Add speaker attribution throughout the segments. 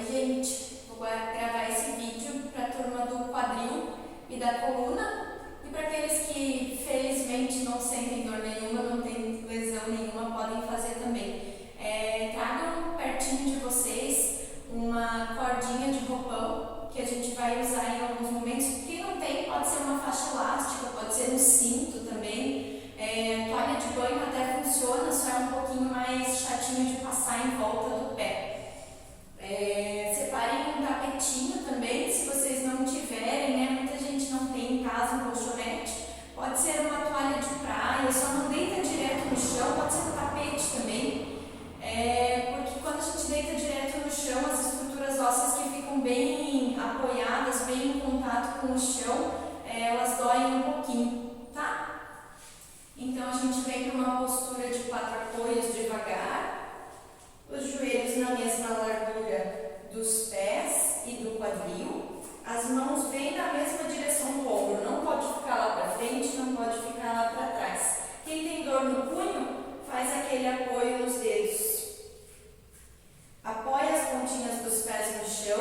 Speaker 1: Oi, gente! Vou gravar esse vídeo para a turma do quadril e da coluna e para aqueles que felizmente não sentem dor nenhuma, não tem lesão nenhuma, podem fazer também. Tragam pertinho de vocês uma cordinha de roupão que a gente vai usar em alguns momentos. Quem não tem, pode ser uma faixa elástica, pode ser um cinto também. Toalha de banho até funciona, só é um pouquinho mais chatinho de passar em volta do pé. Separem um tapetinho também, se vocês não tiverem, né? Muita gente não tem em casa um colchonete. Pode ser uma toalha de praia, só não deita direto no chão, pode ser um tapete também. Porque quando a gente deita direto no chão, as estruturas ósseas que ficam bem apoiadas, bem em contato com o chão, elas doem um pouquinho, tá? Então a gente vem para uma postura de 4 apoios devagar. Os joelhos na mesma largura dos pés e do quadril. As mãos vêm na mesma direção do ombro. Não pode ficar lá para frente, não pode ficar lá para trás. Quem tem dor no punho, faz aquele apoio nos dedos. Apoia as pontinhas dos pés no chão.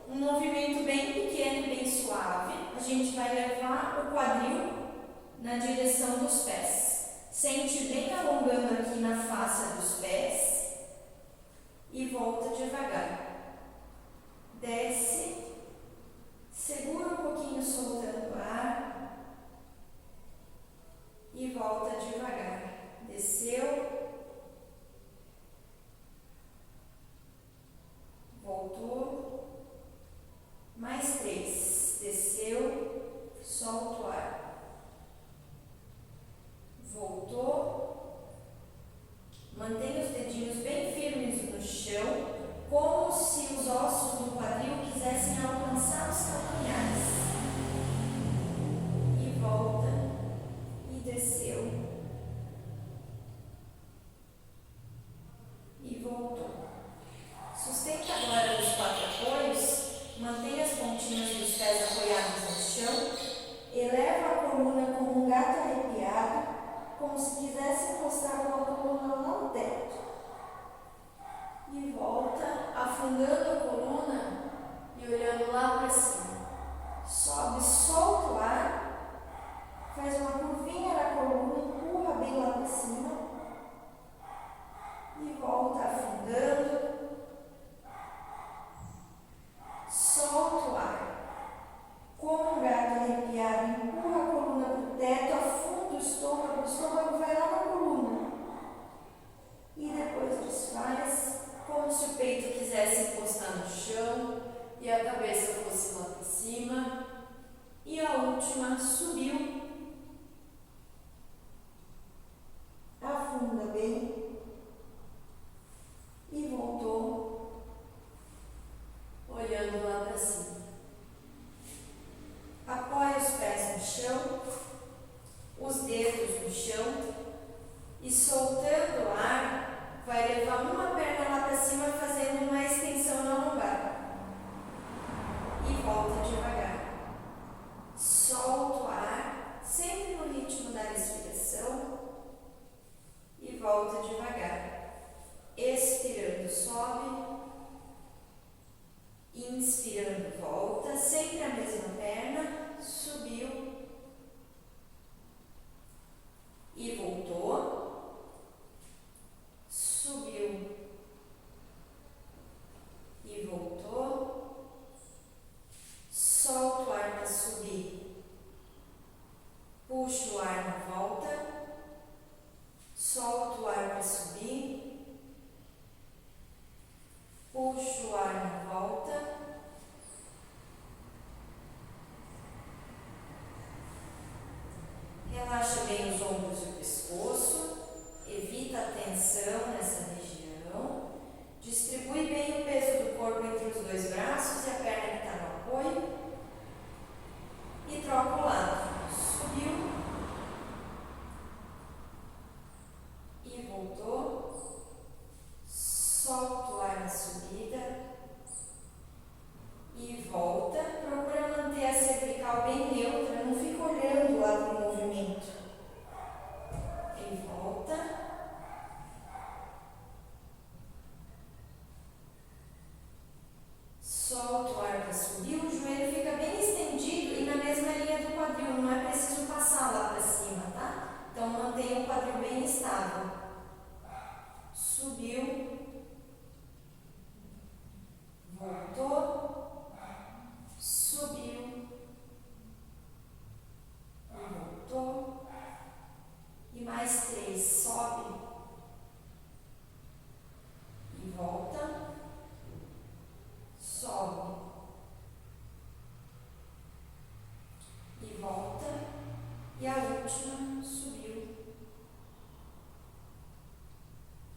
Speaker 1: Um movimento bem pequeno e bem suave. A gente vai levar o quadril na direção dos pés. Sente bem alongando aqui na face dos pés. E volta devagar. Desce, segura um pouquinho soltando o ar e volta devagar. Desceu, voltou, mais 3. Desceu, solta o ar, voltou, mantém os dedinhos bem firmes no chão, como se os ossos do quadril quisessem alcançar os calcanhares. E volta, e desceu, e voltou. Sustenta agora os 4 apoios, mantém as pontinhas dos pés apoiadas no chão, eleva a coluna como um gato arrepiado, como se quisesse encostar com a coluna lá no teto. E volta, afundando a coluna e olhando lá para cima. Sobe, solta o ar, faz uma curvinha na coluna, empurra bem lá para cima. E volta afundando. Solta o ar. Como um gato arrepiado, empurra a coluna para o teto, afunda o estômago vai lá na coluna. E depois desfaz, como se o peito quisesse encostar no chão e a cabeça fosse lá para cima. E a última, subiu. Afunda bem. E voltou, olhando lá para cima. Apoia os pés no chão, os dedos no chão e soltando o ar, vai levar uma perna lá para cima, fazendo uma extensão na lombar. E volta devagar. Solta o ar, sempre no ritmo da respiração. E volta devagar. Expirando, sobe. Inspirando, volta. Sempre a mesma perna. Subiu. E voltou. Subiu. E voltou. Solta o ar para subir. Puxa o ar na volta. Solta o ar para subir. Puxa o ar na volta. Relaxa bem os ombros e o pescoço. Evita a tensão nessa região. Distribui bem o peso do corpo entre os 2 braços e a perna que está no apoio. E troca o lado. Subiu. E voltou. Solta o ar na subida. mantenha o quadril bem estável. Subiu, voltou, subiu e voltou. E mais 3, sobe e volta, sobe e volta. E a última, subiu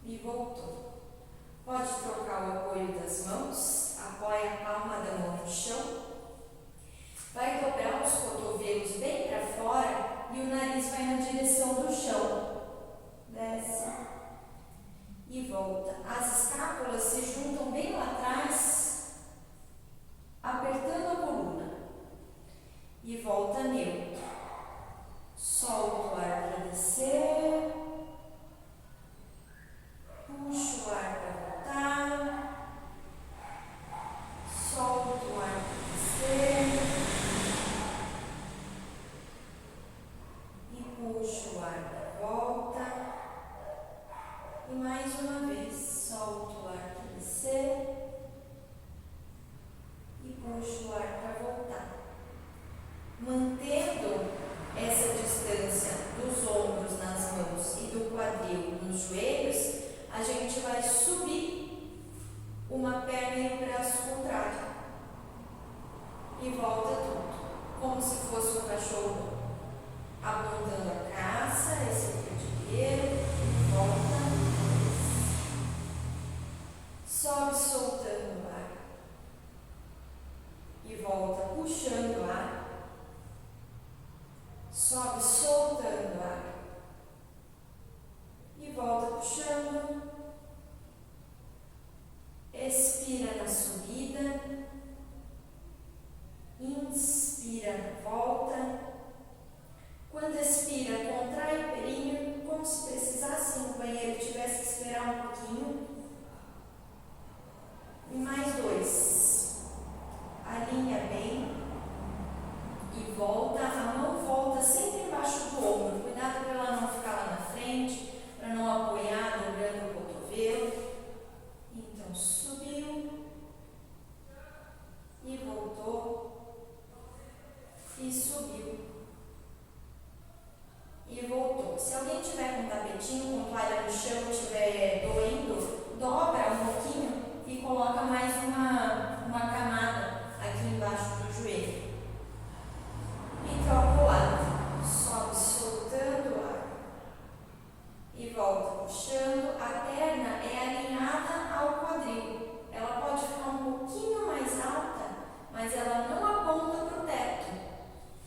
Speaker 1: e voltou. Pode trocar o apoio das mãos, apoia a palma da mão no chão. Vai dobrar os cotovelos bem para fora e o nariz vai na direção do chão. Desce e volta. As escápulas se juntam bem lá atrás, apertando a coluna. E volta neutro. Solta o ar para descer. Puxa o ar para voltar. Solta o ar para descer. E puxa o ar para volta. E mais uma vez, solta o ar para descer. E puxa o ar para voltar. Mantendo essa distância dos ombros nas mãos e do quadril nos joelhos, a gente vai subir uma perna e o braço contrário. E volta tudo, como se fosse um cachorro apontando a caça, esse é o perdigueiro, volta, sobe soltando o ar. E volta puxando o ar. Sobe soltando o ar. E volta puxando. Expira na subida. Inspira na volta. Quando expira, contrai o períneo, como se precisasse ir no banheiro e tivesse que esperar um pouquinho. E mais 2. Alinha bem. E volta, a mão volta sempre embaixo do ombro. Cuidado para ela não ficar lá na frente, para não apoiar, dobrando o cotovelo. Então, subiu e voltou e subiu e voltou. Se alguém tiver com tapetinho, com toalha no chão, estiver doendo, dobra um pouquinho e coloca mais uma camada aqui embaixo do joelho. E troca o lado, sobe soltando o ar e volta puxando. A perna é alinhada ao quadril, ela pode ficar um pouquinho mais alta, mas ela não aponta para o teto.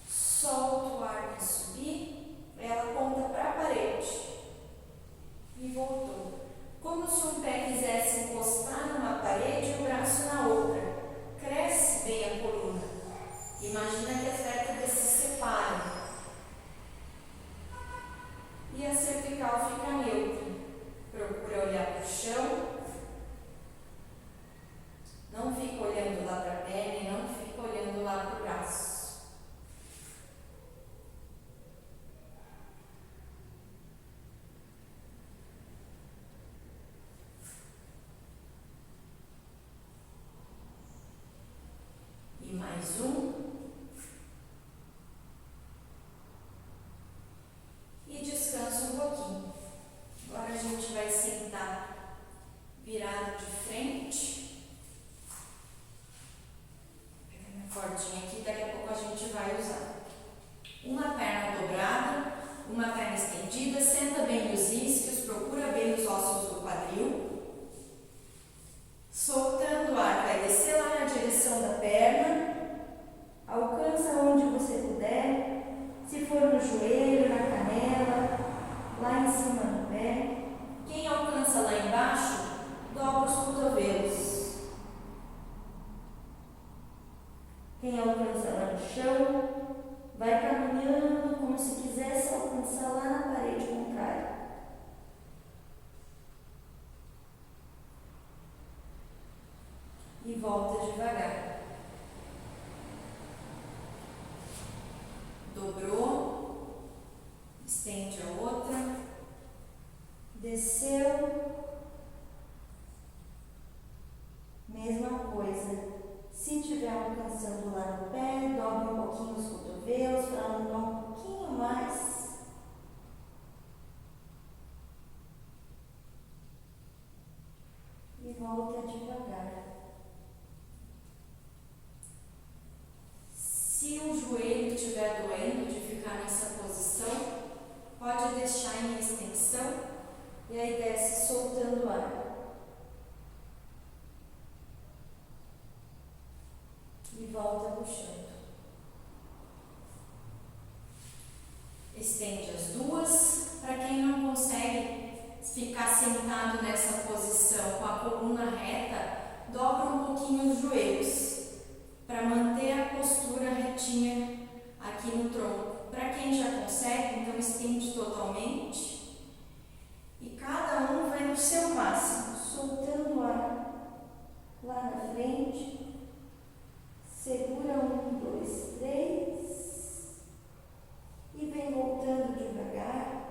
Speaker 1: Solta o ar para subir, ela aponta para a parede e voltou. Como se um pé quisesse encostar numa parede e o braço na outra. Cresce bem a coluna. Imagina que as vértebras se separam. E a cervical fica neutra. Procura olhar para o chão. Não fica olhando lá para a perna e não fica olhando lá para o braço. E mais um. E descansa um pouquinho. Agora a gente vai sentar virado de frente. Vou pegar minha cordinha aqui, daqui a pouco a gente vai usar. Uma perna dobrada, uma perna estendida, senta bem nos isquios, procura bem os ossos do quadril. Soltando o ar, vai descer lá na direção da perna. Alcança onde você puder. Se for no joelho, na canela, lá em cima no pé. Quem alcança lá embaixo, dobra os cotovelos. Quem alcança lá no chão, vai caminhando como se quisesse alcançar lá na parede contrária. E volta devagar. Dobrou, estende a outra.
Speaker 2: Mesma coisa. Se estiver alcançando lá no pé, dobre um pouquinho os cotovelos para alongar um pouquinho mais. E volta devagar.
Speaker 1: Se o joelho estiver doendo de ficar nessa posição, pode deixar em extensão
Speaker 2: e aí desce soltando o ar. E volta puxando.
Speaker 1: Estende as duas. Para quem não consegue ficar sentado nessa posição com a coluna reta, dobra um pouquinho os joelhos para manter a postura retinha aqui no tronco. Para quem já consegue, então estende totalmente e cada um vai no seu máximo,
Speaker 2: soltando o ar lá na frente. Segura 1, 2, 3 e vem voltando devagar.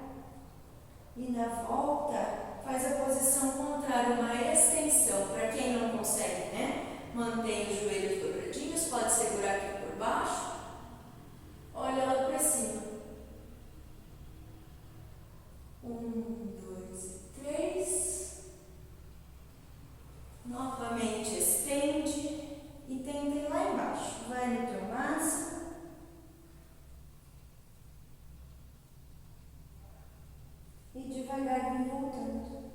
Speaker 1: E na volta faz a posição contrária, uma extensão. Para quem não consegue, né? Mantém os joelhos dobradinhos, pode segurar aqui por baixo. Olha lá para cima. 1, 2, 3. Novamente estende. E tenta ir lá embaixo.
Speaker 2: Vai no teu máximo. E devagar vem voltando.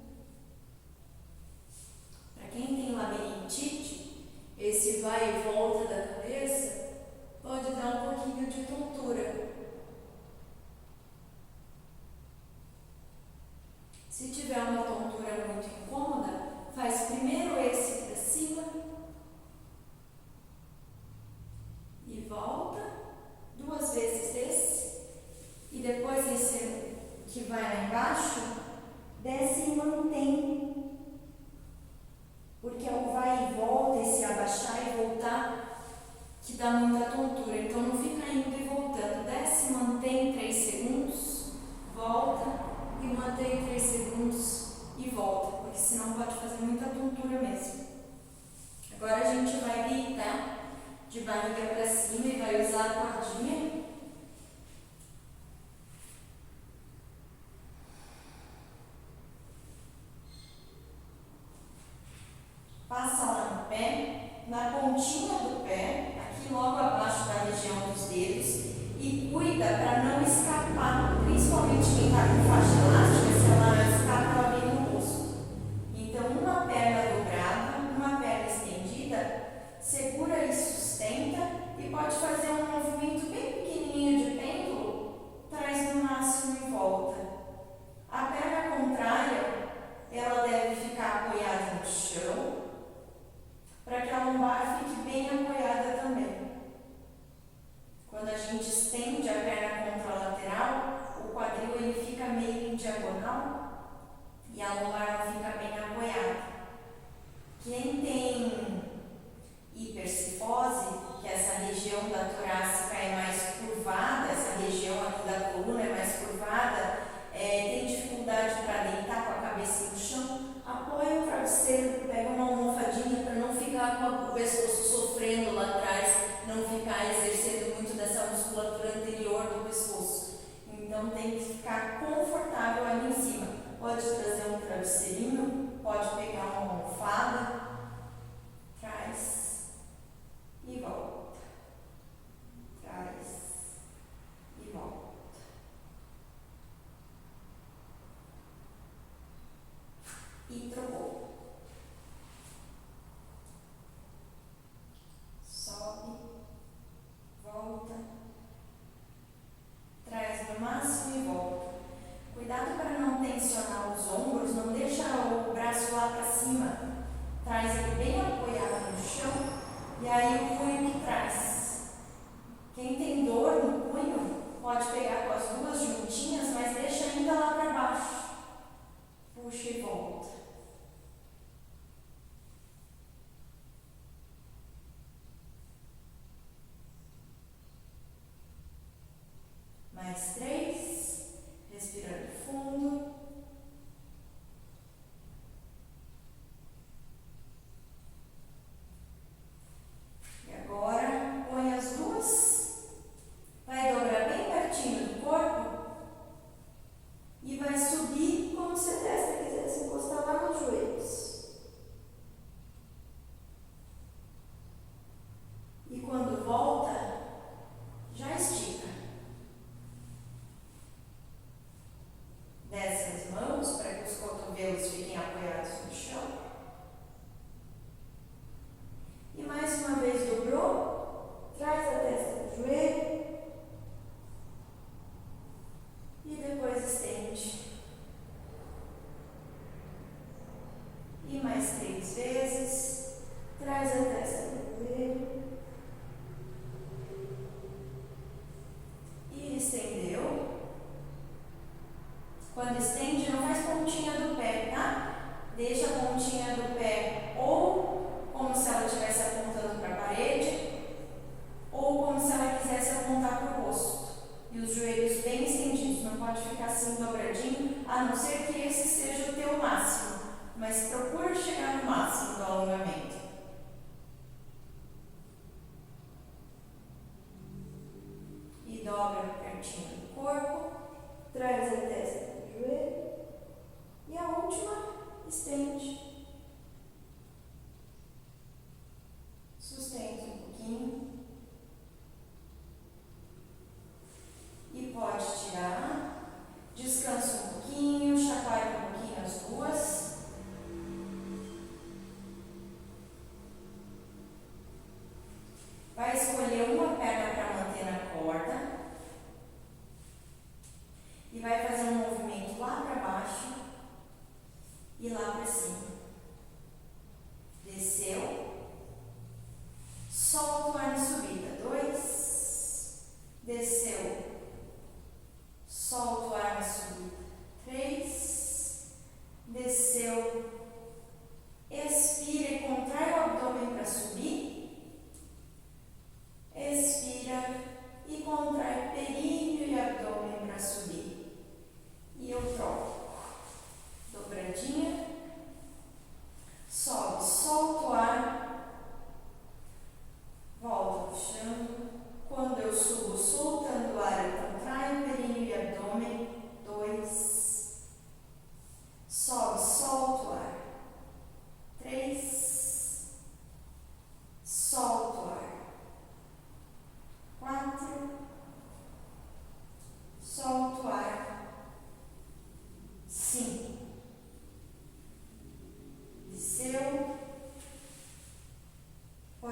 Speaker 1: Para quem tem labirintite, esse vai e volta da cabeça pode dar um pouquinho de tontura. Se tiver uma tontura muito incômoda, faz primeiro esse para cima. E volta, 2 vezes esse, e depois esse que vai lá embaixo,
Speaker 2: desce e mantém,
Speaker 1: porque é o vai e volta, esse abaixar e voltar, que dá muita tontura, então não fica indo e voltando, desce, mantém 3 segundos, volta e mantém 3 segundos e volta, porque senão pode fazer muita tontura mesmo. Agora a gente vai deitar de barriga para cima e vai usar a cordinha. Passa lá no pé, na pontinha do pé, aqui logo abaixo da região dos dedos, e cuida para não escapar, principalmente quem está com faixa elástica, se ela escapa ali no rosto. Então, uma perna dobrada, uma perna estendida, segura e sustenta. E pode fazer um movimento bem pequenininho de pêndulo, traz no máximo e volta. A perna contrária, ela deve ficar apoiada no chão, para que a lombar fique bem apoiada também. Quando a gente estende a perna contralateral, o quadril ele fica meio em diagonal e a lombar não fica bem apoiada. Quem tem hipercifose, que essa região da torácica é mais curvada, essa região aqui da coluna é mais curvada, tem dificuldade para deitar com a cabeça no chão, apoia o travesseiro, pega uma almofadinha para não ficar com o pescoço sofrendo lá atrás, não ficar exercendo muito dessa musculatura anterior do pescoço. Então tem que ficar confortável ali em cima. Pode trazer um travesseirinho, pode pegar uma almofada, traz e volta, traz e volta. E trocou. Sobe, volta, traz no máximo e volta. Cuidado para não tensionar os ombros, não deixa o braço lá para cima. Traz ele bem apoiado no chão e aí o punho que traz. Quem tem dor no punho pode pegar com as duas juntinhas, mas deixa ainda lá para baixo. Puxa e volta. Mais 3, respirando fundo.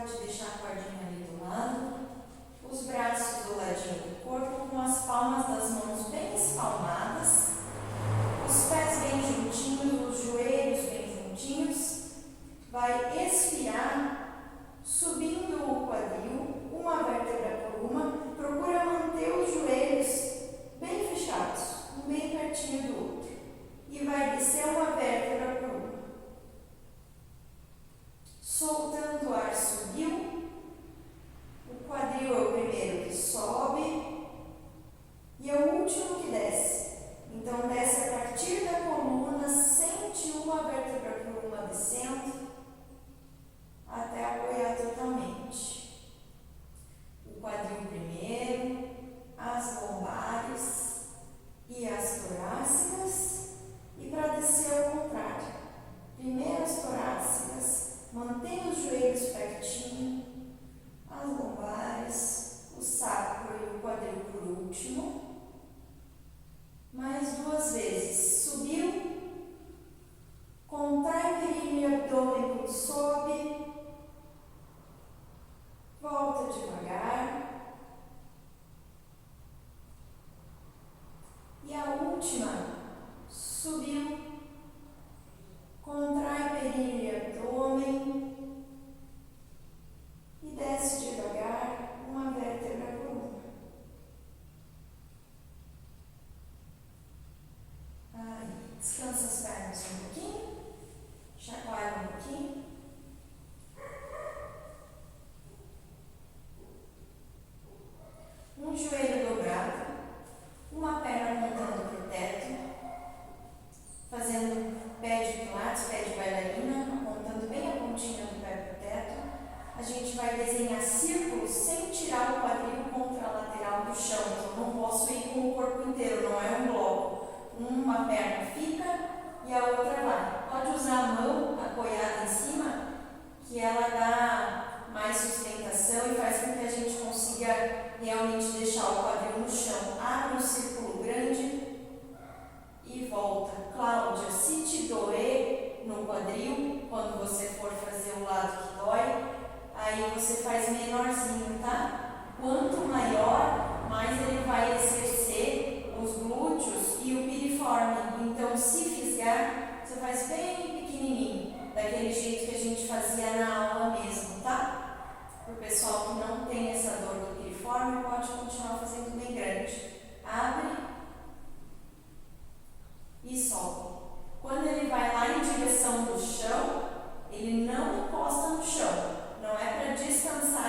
Speaker 1: Pode deixar a cordinha ali do lado. Os braços do ladinho do corpo, com as palmas das mãos bem espalmadas. Os pés bem juntinhos, os joelhos bem juntinhos. Vai expirar, subindo o quadril, uma vértebra por uma. Procura manter os joelhos bem fechados, um bem pertinho do outro. E vai descer uma vértebra por uma. Soltando o ar, subiu. O quadril é o primeiro que sobe e é o último que desce. Então, desce a partir da coluna, sente uma vértebra por uma descendo até apoiar totalmente. O quadril primeiro, as lombares e as torácicas. E para descer ao contrário, primeiro as torácicas, mantenha os joelhos pertinho, as lombares, o sacro e o quadril por último. Mais 2 vezes. Subiu, contrai períneo e abdômen quando sobe, volta devagar. E a última, subiu, contrai períneo e abdômen e desce devagar, uma vértebra por uma. Aí, descansa as pernas um pouquinho, chacoalha um pouquinho. Um joelho dobrado, uma perna apontando para o teto, fazendo pé de pilates, pé de bailarina, apontando bem a pontinha do pé para o teto. A gente vai desenhar círculos sem tirar o quadril contra a lateral do chão. Então, não posso ir com o corpo inteiro, não é um bloco. Uma perna fica e a outra vai. Pode usar a mão apoiada em cima, que ela dá mais sustentação e faz com que a gente consiga realmente deixar o quadril no chão. Abre um círculo grande e volta. Cláudia, se te doer no quadril, quando você for fazer o lado que dói, aí você faz menorzinho, tá? Quanto maior, mais ele vai exercer os glúteos e o piriforme. Então, se fisgar, você faz bem pequenininho, daquele jeito que a gente fazia na aula mesmo, tá? Para o pessoal que não tem essa dor do piriforme, pode continuar fazendo bem grande. Abre e sobe. Quando ele vai lá em direção do chão, ele não encosta no chão. Não é para descansar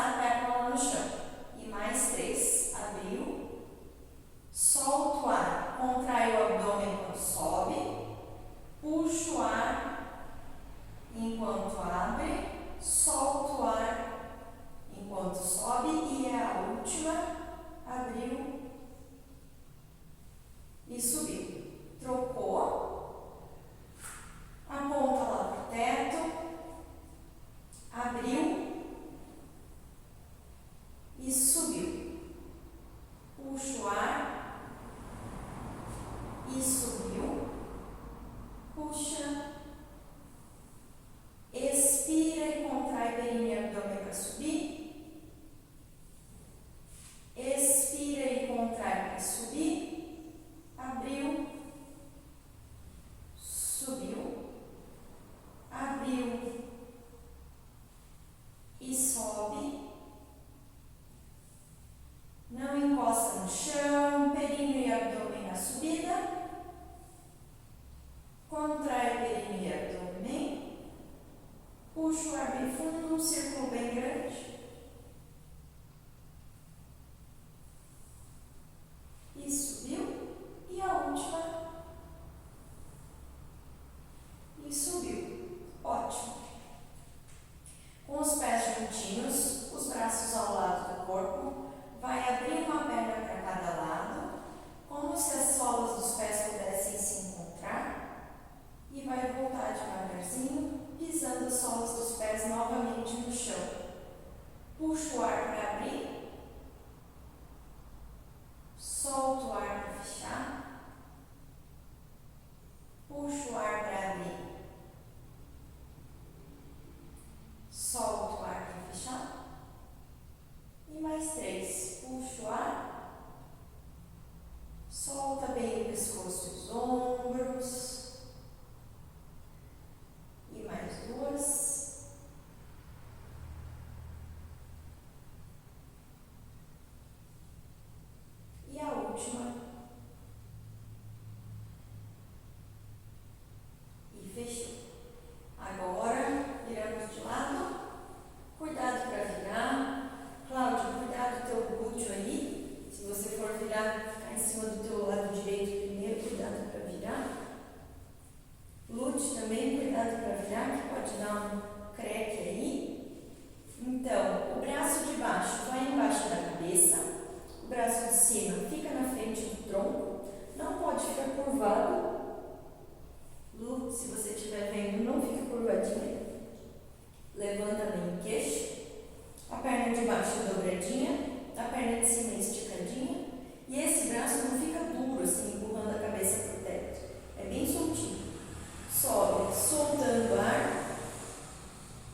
Speaker 1: no queixo, a perna de baixo dobradinha, a perna de cima esticadinha, e esse braço não fica duro, assim, empurrando a cabeça para o teto. É bem soltinho. Sobe, soltando o ar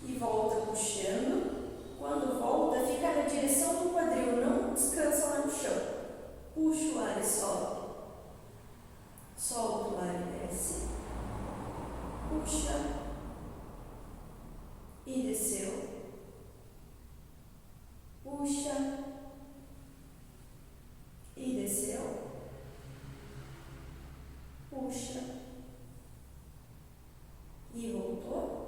Speaker 1: e volta puxando. Quando volta, fica na direção do quadril, não descansa lá no chão. Puxa o ar e sobe. Solta o ar e desce. Puxa e desceu. Puxa e desceu. Puxa e voltou.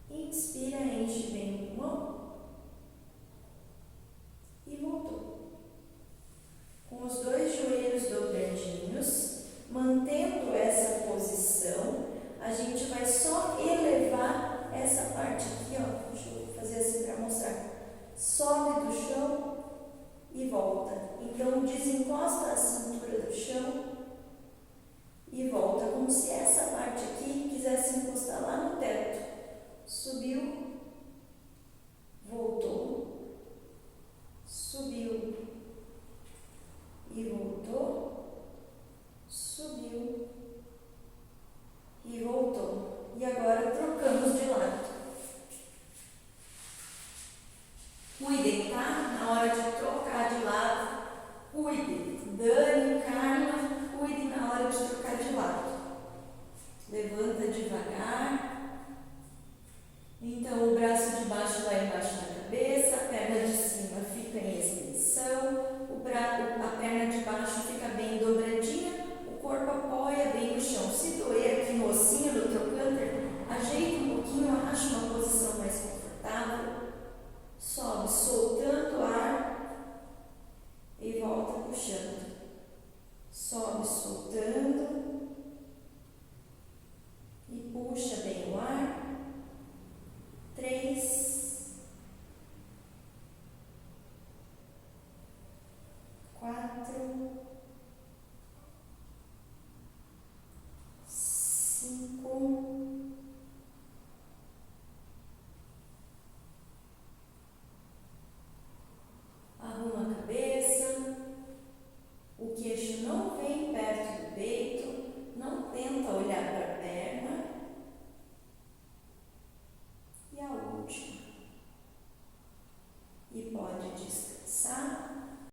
Speaker 1: Inspira, enche bem o pulmão e voltou. Com os dois joelhos dobradinhos, mantendo essa posição, a gente vai só elevar essa parte aqui, ó. Deixa eu fazer assim para mostrar. Sobe do chão e volta. Então, desencosta a cintura do chão e volta, como se essa parte aqui quisesse encostar lá no teto. Subiu, voltou, subiu e voltou, subiu e voltou. E agora trocamos de lado. Cuidem, tá? Na hora de trocar de lado, cuidem. Dani, Carla, cuidem na hora de trocar de lado. Levanta devagar. Então, o braço de baixo lá embaixo da cabeça, a perna de cima fica em extensão, a perna de baixo fica bem dobradinha, o corpo apoia bem no chão. Se doer aqui no ossinho do teu cânter, ajeita um pouquinho, acha uma posição mais confortável. Sobe, soltando o ar e volta puxando. Sobe, soltando e puxa bem o ar. 3, 4, 5, 6. Arruma a cabeça. O queixo não vem perto do peito. Não tenta olhar para a perna. E a última. E pode descansar.